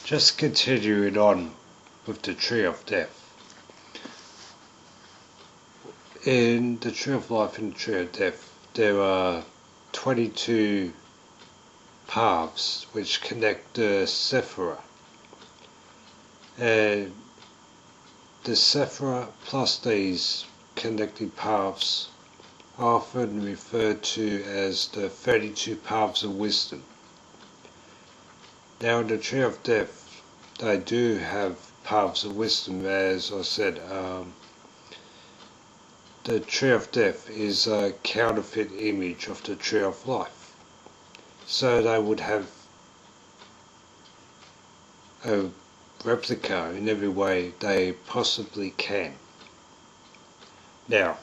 Just continuing on with the Tree of Death. In the Tree of Life and the Tree of Death, there are 22 paths which connect the sephira. And the sephira plus these connecting paths are often referred to as the 32 paths of wisdom. Now in the Tree of Death, they do have paths of wisdom. As I said, the Tree of Death is a counterfeit image of the Tree of Life. So they would have a replica in every way they possibly can. Now,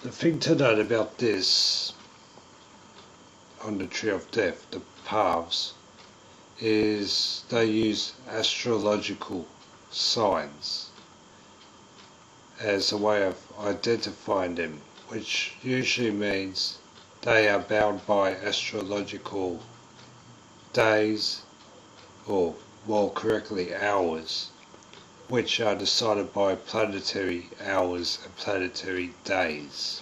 the thing to note about this on the Tree of Death, the paths, is they use astrological signs as a way of identifying them, which usually means they are bound by astrological days, or more correctly hours, which are decided by planetary hours and planetary days.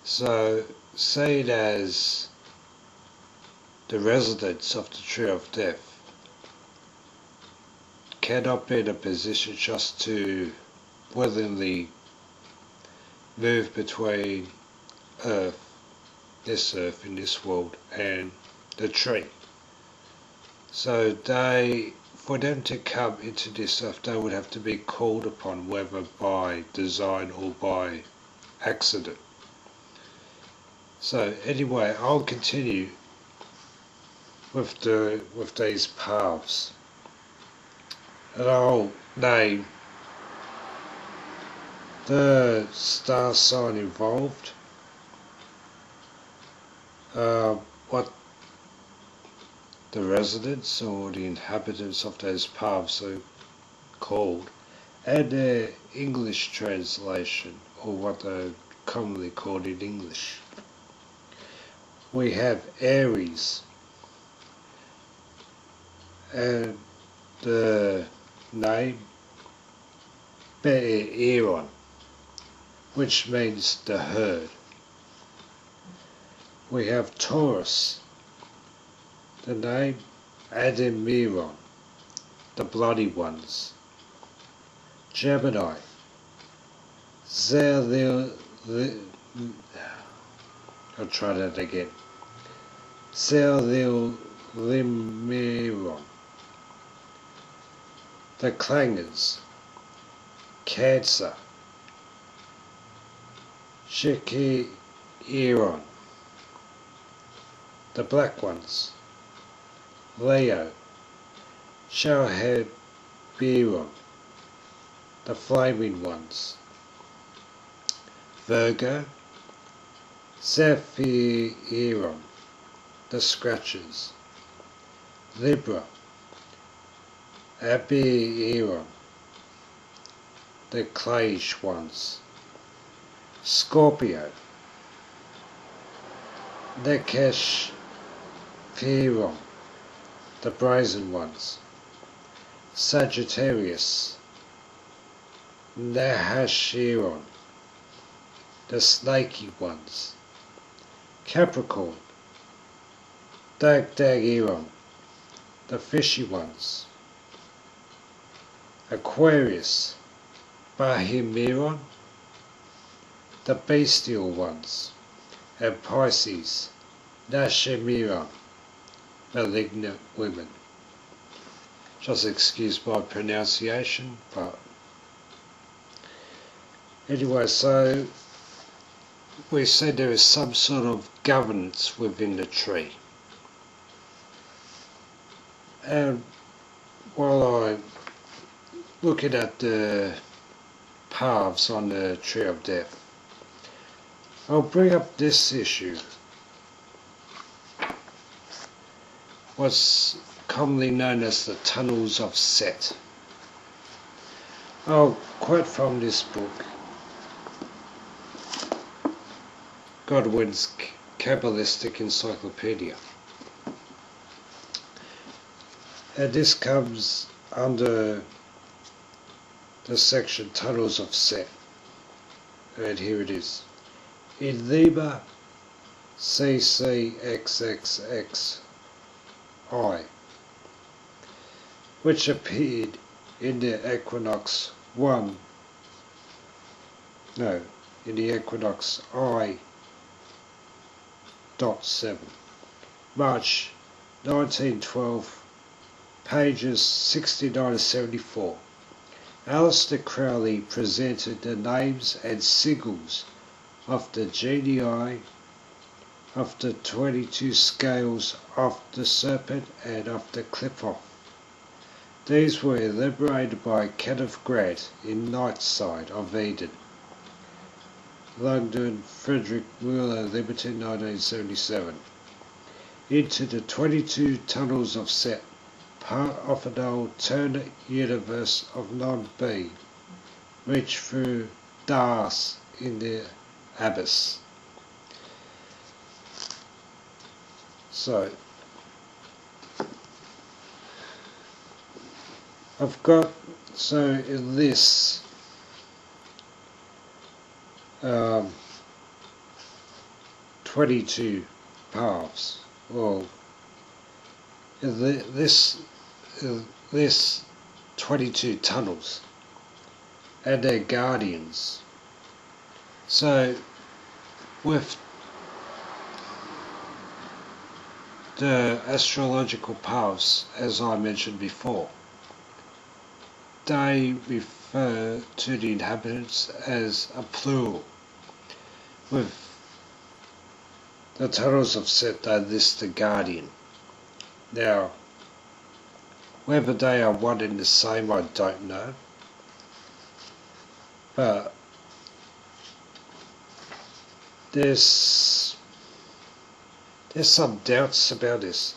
So, seen as the residents of the Tree of Death cannot be in a position just to willingly move between this earth in this world and the tree. So for them to come into this earth, they would have to be called upon, whether by design or by accident. So anyway, I'll continue with these paths, and I'll name the star sign involved, what the residents or the inhabitants of those paths are called, and their English translation, or what they're commonly called in English. We have Aries, and the name Be'eron, which means the herd. We have Taurus, the name Ademiron, the bloody ones. Gemini, I'll try that again. Zelilimeron, the clangers. Cancer, Shikiron, the black ones. Leo, Shohebiron, the flaming ones. Virgo, Zephyron, the scratchers. Libra, Abiron, the clayish ones. Scorpio, Nekeshpiron, the brazen ones. Sagittarius, Nahashiron, the snaky ones. Capricorn, Dagdagiron, the fishy ones. Aquarius, Bahimiron, the bestial ones. And Pisces, Nashimiron, malignant women. Just excuse my pronunciation, but anyway, so we said there is some sort of governance within the tree. And while I'm looking at the paths on the Tree of Death, I'll bring up this issue. What's commonly known as the tunnels of Set. I'll quote from this book, Godwin's Kabbalistic Encyclopedia. And this comes under the section Tunnels of Set. And here it is. In Libra CCXXXI, which appeared in the Equinox I.7, March 1912, pages 69 to 74. Aleister Crowley presented the names and sigils of the genii of the 22 scales of the serpent and of the clipper. These were elaborated by Kenneth Grant in Nightside of Eden, London, Frederick Mueller, Liberty, 1977. Into the 22 tunnels of Set, part of an alternate universe of non-being, reach through Das in the abyss. So, I've got, so in this, 22 paths, or in this 22 tunnels, and their guardians. So, with the astrological paths, as I mentioned before, they refer to the inhabitants as a plural. With the tunnels of Set, they list the guardian. Now, whether they are one and the same, I don't know. But there's some doubts about this.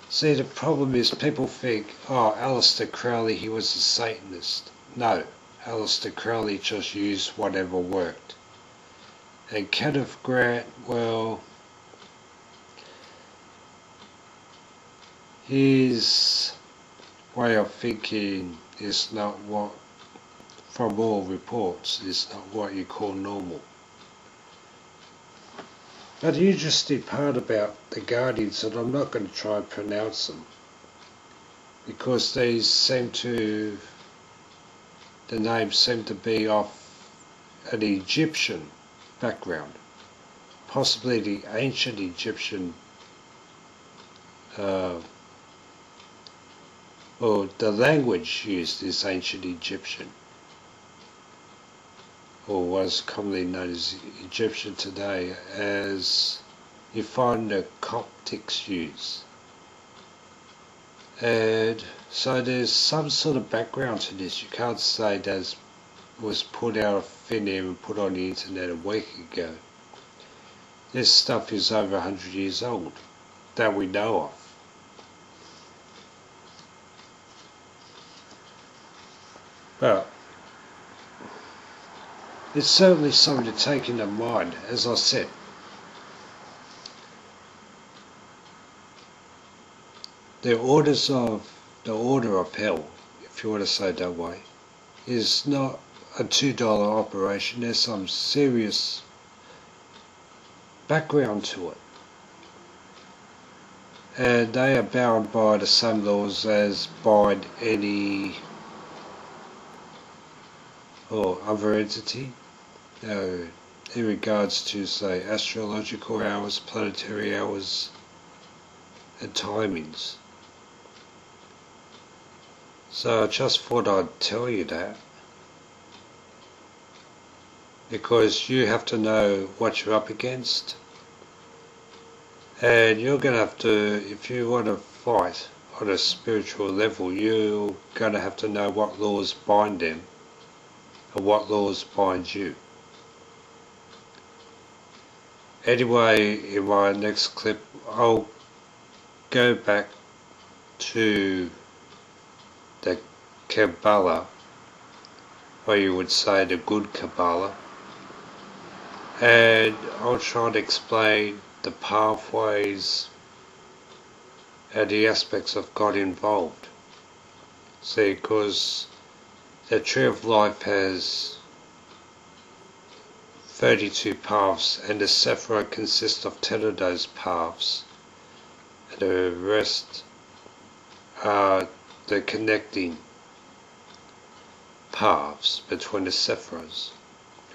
See, the problem is people think, oh, Aleister Crowley, he was a Satanist. No, Aleister Crowley just used whatever worked. And Kenneth Grant, well, his way of thinking is not what, from all reports, is not what you call normal. But the interesting part about the guardians, and I'm not going to try and pronounce them, because these seem to, the names seem to be off an Egyptian background, possibly the ancient Egyptian, or the language used is ancient Egyptian, or was commonly known as Egyptian today, as you find the Coptics use. And so there's some sort of background to this. You can't say that was put out of thin air and put on the internet a week ago. This stuff is over 100 years old, that we know of. But it's certainly something to take into mind, as I said. The Order of Hell, if you want to say it that way, is not a $2 operation. There's some serious background to it. And they are bound by the same laws as bind any or other entity. In regards to, say, astrological hours, planetary hours, and timings. So I just thought I'd tell you that, because you have to know what you're up against, and you're going to have to, if you want to fight on a spiritual level, you're going to have to know what laws bind them and what laws bind you. Anyway, in my next clip, I'll go back to the Kabbalah, or you would say the good Kabbalah, and I'll try to explain the pathways and the aspects of God involved. See, because the tree of life has 32 paths, and the sephira consists of 10 of those paths, and the rest are the connecting paths between the sephiras,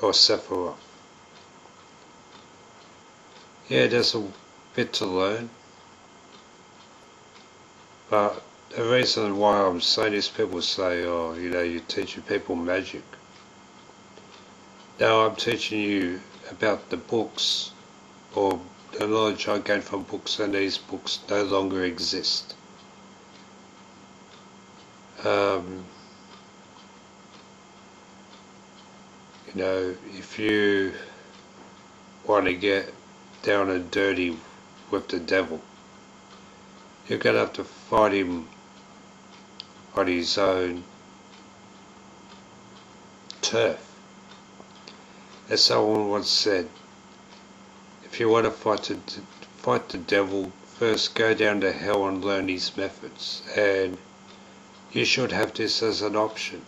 or sephira. Yeah, there's a bit to learn, but the reason why I'm saying this, people say, oh, you know, you're teaching people magic. No, I'm teaching you about the books, or the knowledge I gained from books, and these books no longer exist. You know, if you want to get down and dirty with the devil, you're going to have to fight him on his own turf. As someone once said, if you want to fight the devil, first go down to hell and learn his methods, and you should have this as an option.